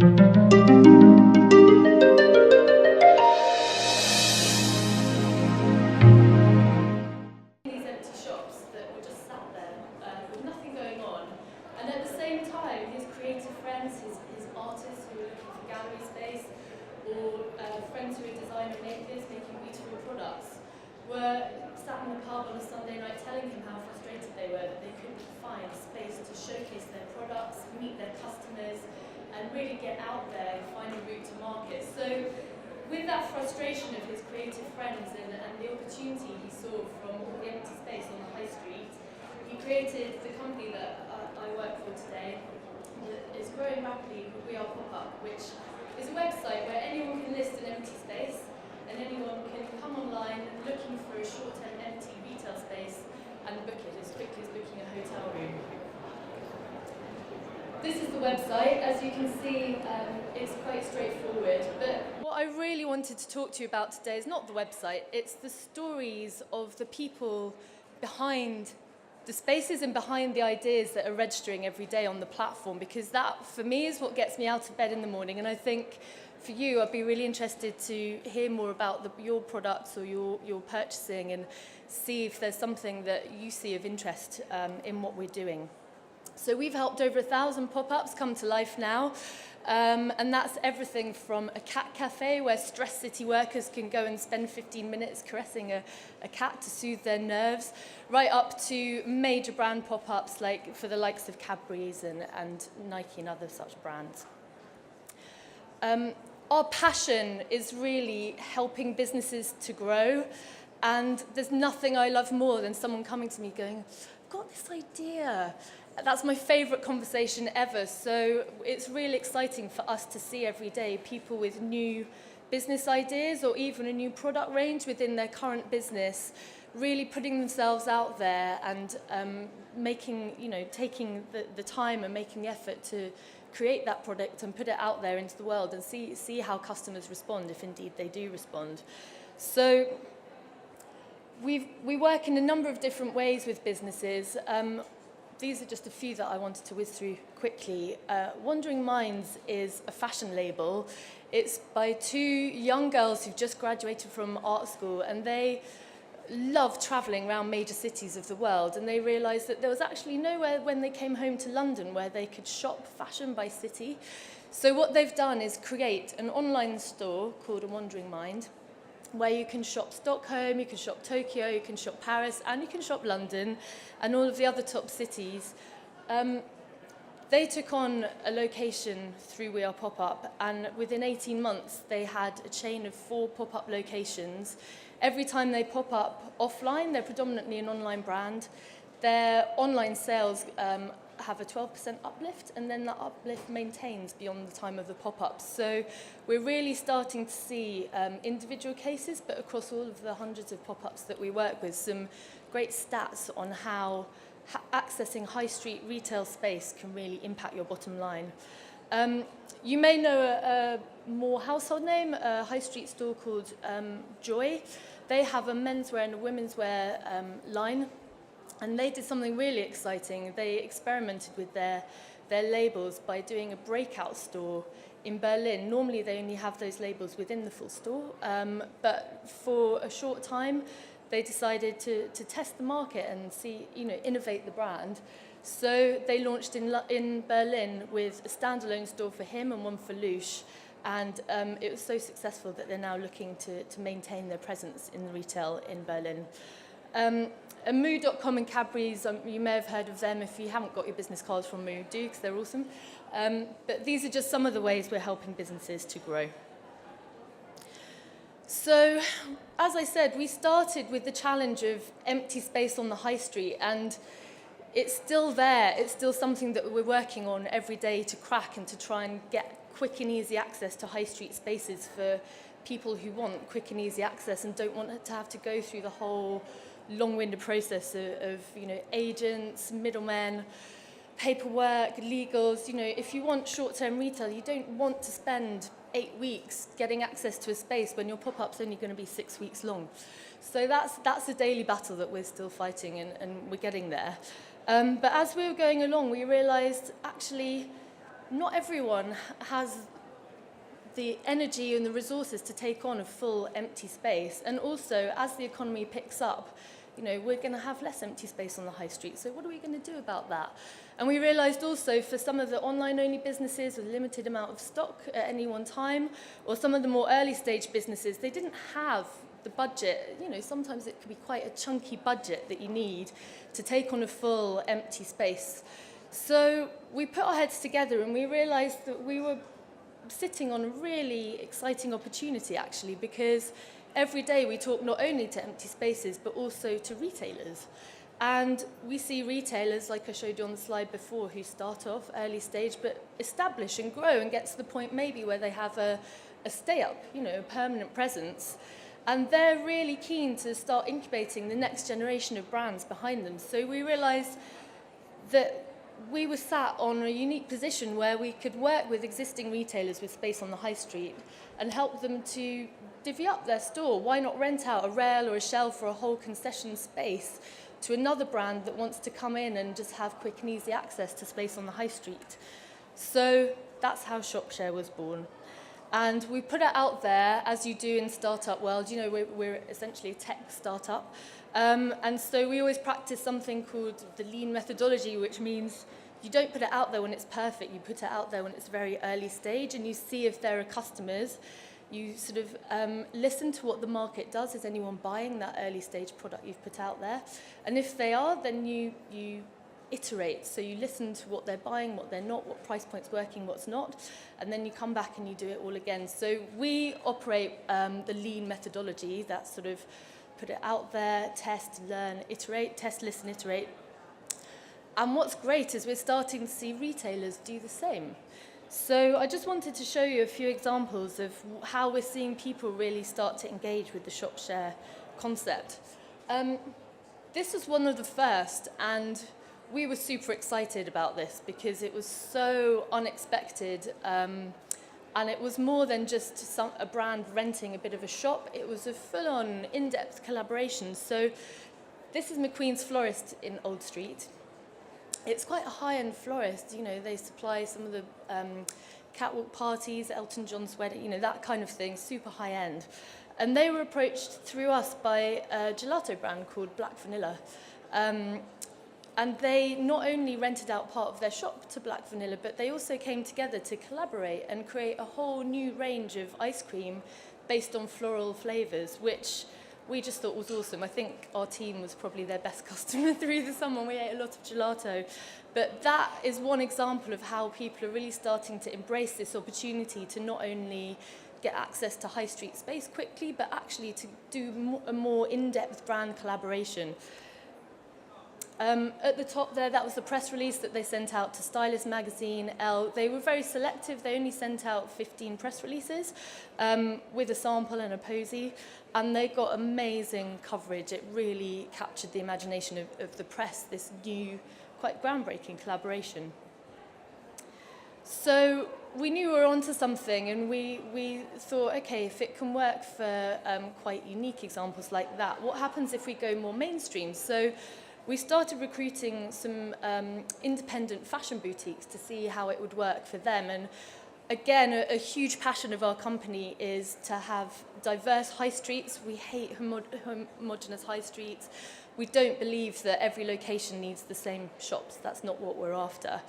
These empty shops that were just sat there with nothing going on, and at the same time his creative friends, his artists who were looking for gallery space, or friends who were designer makers making beautiful products, were sat in the pub on a Sunday night telling him how frustrated they were that they couldn't find space to showcase their products, meet their customers, and really get out there and find a route to market. So with that frustration of his creative friends and the opportunity he saw from all the empty space on the high street, he created the company that I work for today, that is growing rapidly, We Are Pop-Up, which is a website where anyone can list an empty space and anyone can come online looking for a short-term empty retail space and book it as quickly as booking a hotel room. This is the website. As you can see, it's quite straightforward. But what I really wanted to talk to you about today is not the website, it's the stories of the people behind the spaces and behind the ideas that are registering every day on the platform, because that, for me, is what gets me out of bed in the morning. And I think for you, I'd be really interested to hear more about your products or your purchasing and see if there's something that you see of interest in what we're doing. So we've helped over 1,000 pop-ups come to life now, and that's everything from a cat cafe where stressed city workers can go and spend 15 minutes caressing a cat to soothe their nerves, right up to major brand pop-ups like for the likes of Cadbury's and Nike and other such brands. Our passion is really helping businesses to grow, and there's nothing I love more than someone coming to me going, I've got this idea. That's my favourite conversation ever. So it's really exciting for us to see every day people with new business ideas or even a new product range within their current business, really putting themselves out there and taking the time and making the effort to create that product and put it out there into the world and see how customers respond, if indeed they do respond. So we work in a number of different ways with businesses. These are just a few that I wanted to whiz through quickly. Wandering Minds is a fashion label. It's by two young girls who've just graduated from art school, and they love travelling around major cities of the world, and they realised that there was actually nowhere when they came home to London where they could shop fashion by city. So what they've done is create an online store called A Wandering Mind, where you can shop Stockholm, you can shop Tokyo, you can shop Paris, and you can shop London, and all of the other top cities. They took on a location through We Are Pop-Up, and within 18 months, they had a chain of 4 pop-up locations. Every time they pop up offline, they're predominantly an online brand. Their online sales have a 12% uplift, and then that uplift maintains beyond the time of the pop-ups. So we're really starting to see individual cases, but across all of the hundreds of pop-ups that we work with, some great stats on how accessing high street retail space can really impact your bottom line. You may know a more household name, a high street store called Joy. They have a menswear and a womenswear line. And they did something really exciting. They experimented with their labels by doing a breakout store in Berlin. Normally they only have those labels within the full store, but for a short time they decided to test the market and see, innovate the brand. So they launched in Berlin with a standalone store for him and one for Lush, and it was so successful that they're now looking to maintain their presence in retail in Berlin. Moo.com and Cadbury's, you may have heard of them. If you haven't got your business cards from Moo, do, because they're awesome. But these are just some of the ways we're helping businesses to grow. So, as I said, we started with the challenge of empty space on the high street, and it's still there. It's still something that we're working on every day to crack and to try and get quick and easy access to high street spaces for people who want quick and easy access and don't want to have to go through the whole long-winded process of agents, middlemen, paperwork, legals. If you want short-term retail, you don't want to spend 8 weeks getting access to a space when your pop-up's only going to be 6 weeks long. So that's a daily battle that we're still fighting, and we're getting there. But as we were going along, we realised actually not everyone has the energy and the resources to take on a full empty space. And also, as the economy picks up, we're going to have less empty space on the high street. So what are we going to do about that? And we realized also for some of the online-only businesses with limited amount of stock at any one time, or some of the more early-stage businesses, they didn't have the budget. Sometimes it can be quite a chunky budget that you need to take on a full empty space. So we put our heads together and we realized that we were sitting on a really exciting opportunity, actually, because every day we talk not only to empty spaces, but also to retailers. And we see retailers, like I showed you on the slide before, who start off early stage, but establish and grow and get to the point maybe where they have a stay-up, a permanent presence. And they're really keen to start incubating the next generation of brands behind them. So we realized that we were sat on a unique position where we could work with existing retailers with space on the high street and help them to divvy up their store. Why not rent out a rail or a shelf or a whole concession space to another brand that wants to come in and just have quick and easy access to space on the high street? So that's how ShopShare was born. And we put it out there, as you do in startup world. We're essentially a tech startup. And so we always practice something called the lean methodology, which means you don't put it out there when it's perfect. You put it out there when it's very early stage, and you see if there are customers. You sort of listen to what the market does. Is anyone buying that early stage product you've put out there? And if they are, then you iterate. So you listen to what they're buying, what they're not, what price point's working, what's not, and then you come back and you do it all again. So we operate the lean methodology. That sort of put it out there, test, learn, iterate, test, listen, iterate. And what's great is we're starting to see retailers do the same. So I just wanted to show you a few examples of how we're seeing people really start to engage with the ShopShare concept. This was one of the first, and we were super excited about this because it was so unexpected, and it was more than just a brand renting a bit of a shop. It was a full-on, in-depth collaboration. So this is McQueens Florist in Old Street. It's quite a high-end florist. They supply some of the catwalk parties, Elton John's wedding, that kind of thing, super high-end. And they were approached through us by a gelato brand called Black Vanilla. And they not only rented out part of their shop to Black Vanilla, but they also came together to collaborate and create a whole new range of ice cream based on floral flavors, which we just thought was awesome. I think our team was probably their best customer through the summer. We ate a lot of gelato. But that is one example of how people are really starting to embrace this opportunity to not only get access to high street space quickly, but actually to do a more in-depth brand collaboration. At the top there, that was the press release that they sent out to Stylist Magazine, Elle. They were very selective. They only sent out 15 press releases with a sample and a posy, and they got amazing coverage. It really captured the imagination of the press, this new, quite groundbreaking collaboration. So we knew we were onto something, and we thought, okay, if it can work for quite unique examples like that, what happens if we go more mainstream? So we started recruiting some independent fashion boutiques to see how it would work for them. And again, a huge passion of our company is to have diverse high streets. We hate homogenous high streets. We don't believe that every location needs the same shops. That's not what we're after.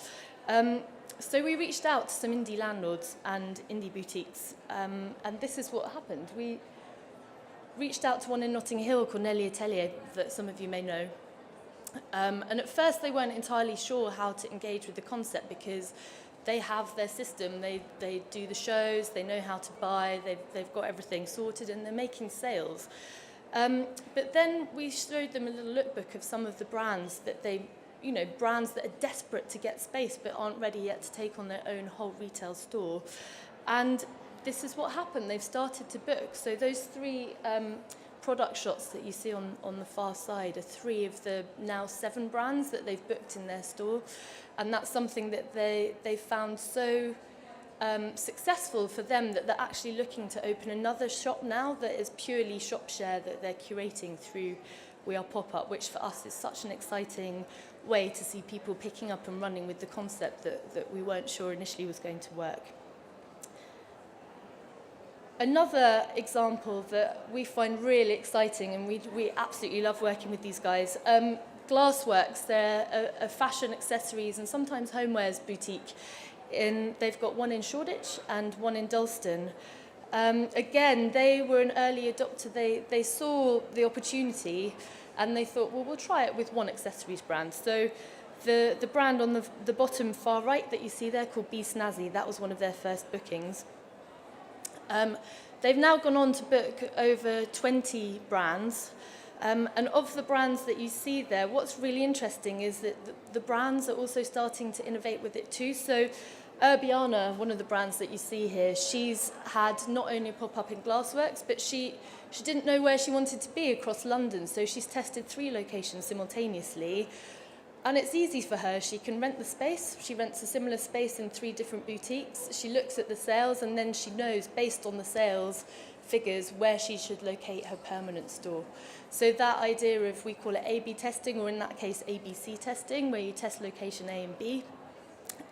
So we reached out to some indie landlords and indie boutiques, and this is what happened. We reached out to one in Notting Hill called Nelly Atelier that some of you may know. And at first they weren't entirely sure how to engage with the concept because they have their system, they do the shows, they know how to buy, they've got everything sorted and they're making sales. But then we showed them a little lookbook of some of the brands that brands that are desperate to get space but aren't ready yet to take on their own whole retail store. And this is what happened. They've started to book. So those three product shots that you see on the far side are 3 of the now 7 brands that they've booked in their store. And that's something that they found so successful for them that they're actually looking to open another shop now that is purely ShopShare that they're curating through we are pop-up, which for us is such an exciting way to see people picking up and running with the concept that we weren't sure initially was going to work. Another example that we find really exciting, and we absolutely love working with these guys, Glassworks. They're a fashion accessories and sometimes homewares boutique. They've got one in Shoreditch and one in Dalston. Again, they were an early adopter. They saw the opportunity and they thought, well, we'll try it with one accessories brand. So the brand on the bottom far right that you see there, called Be Snazzy, that was one of their first bookings. They've now gone on to book over 20 brands. And of the brands that you see there, what's really interesting is that the brands are also starting to innovate with it too. So Urbiana, one of the brands that you see here, she's had not only a pop-up in Glassworks, but she didn't know where she wanted to be across London. So she's tested 3 locations simultaneously. And it's easy for her. She can rent the space. She rents a similar space in 3 different boutiques. She looks at the sales, and then she knows, based on the sales figures, where she should locate her permanent store. So that idea of, we call it A/B testing, or in that case ABC testing, where you test location A and B,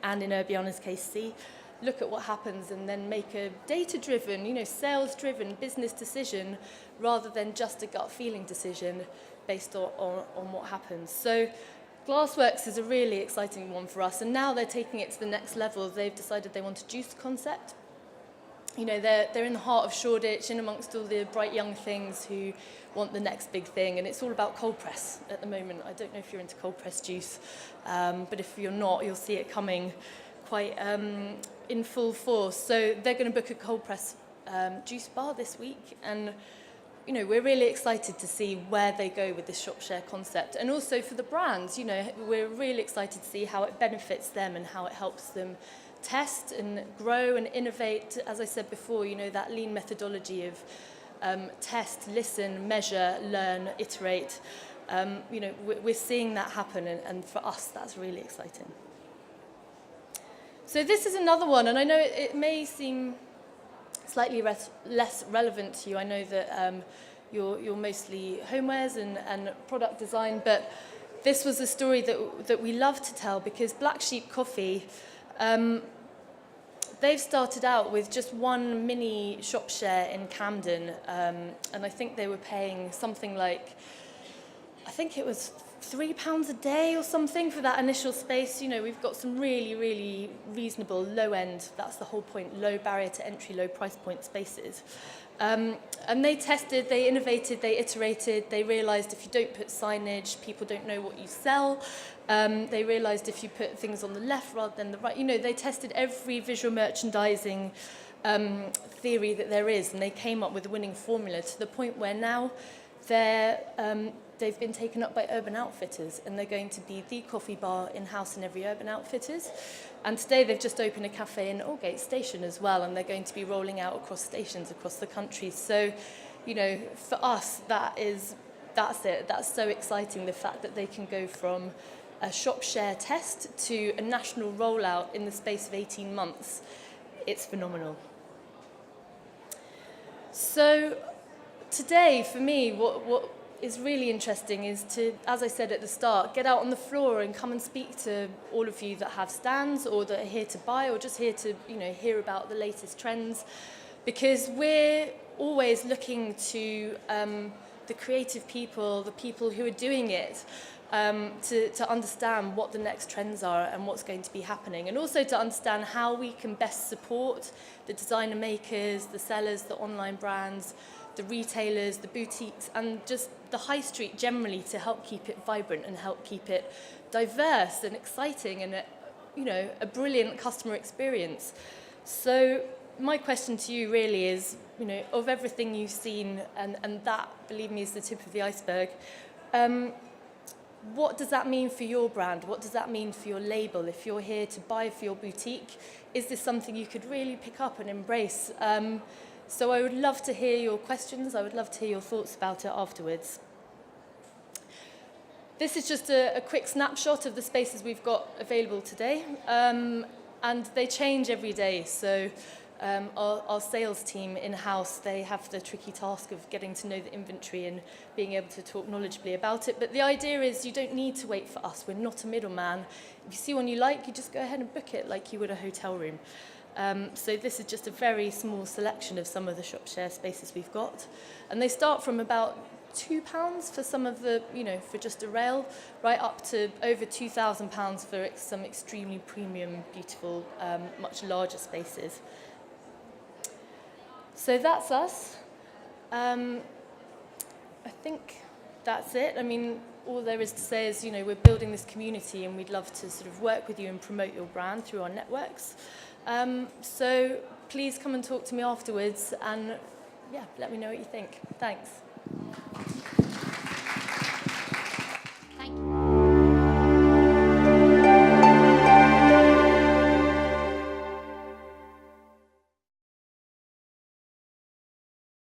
and in Urbiana's case C, look at what happens and then make a data-driven, sales-driven business decision rather than just a gut feeling decision based on what happens. So Glassworks is a really exciting one for us, and now they're taking it to the next level. They've decided they want a juice concept. They're in the heart of Shoreditch, in amongst all the bright young things who want the next big thing, and it's all about cold press at the moment. I don't know if you're into cold press juice, but if you're not, you'll see it coming quite in full force. So they're going to book a cold press juice bar this week, and we're really excited to see where they go with this shop share concept. And also for the brands, we're really excited to see how it benefits them and how it helps them test and grow and innovate. As I said before, that lean methodology of test, listen, measure, learn, iterate. We're seeing that happen, and for us, that's really exciting. So this is another one, and I know it may seem slightly less relevant to you. I know that you're mostly homewares and product design, but this was a story that we love to tell, because Black Sheep Coffee, they've started out with just one mini shop share in Camden, and I think they were paying something like, I think it was £3 a day or something for that initial space. We've got some really, really reasonable low end, that's the whole point, low barrier to entry, low price point spaces. And they tested, they innovated, they iterated, they realised if you don't put signage, people don't know what you sell. They realised if you put things on the left rather than the right, they tested every visual merchandising theory that there is, and they came up with a winning formula to the point where now they've been taken up by Urban Outfitters, and they're going to be the coffee bar in-house in every Urban Outfitters. And today they've just opened a cafe in Aldgate Station as well, and they're going to be rolling out across stations across the country. So, for us, that's it. That's so exciting, the fact that they can go from a shop share test to a national rollout in the space of 18 months. It's phenomenal. So today, for me, what is really interesting is to, as I said at the start, get out on the floor and come and speak to all of you that have stands or that are here to buy or just here to hear about the latest trends, because we're always looking to the creative people, the people who are doing it, to understand what the next trends are and what's going to be happening, and also to understand how we can best support the designer makers, the sellers, the online brands, the retailers, the boutiques, and just the high street generally, to help keep it vibrant and help keep it diverse and exciting and a brilliant customer experience. So my question to you really is, of everything you've seen, and that, believe me, is the tip of the iceberg, what does that mean for your brand? What does that mean for your label? If you're here to buy for your boutique, is this something you could really pick up and embrace? So I would love to hear your questions. I would love to hear your thoughts about it afterwards. This is just a quick snapshot of the spaces we've got available today. And they change every day. So Our sales team in-house, they have the tricky task of getting to know the inventory and being able to talk knowledgeably about it. But the idea is you don't need to wait for us. We're not a middleman. If you see one you like, you just go ahead and book it like you would a hotel room. So this is just a very small selection of some of the shop share spaces we've got. And they start from about £2 for some of the, for just a rail, right up to over £2,000 for some extremely premium, beautiful, much larger spaces. So that's us. I think that's it. I mean, all there is to say is, we're building this community and we'd love to sort of work with you and promote your brand through our networks. So please come and talk to me afterwards and, let me know what you think. Thanks.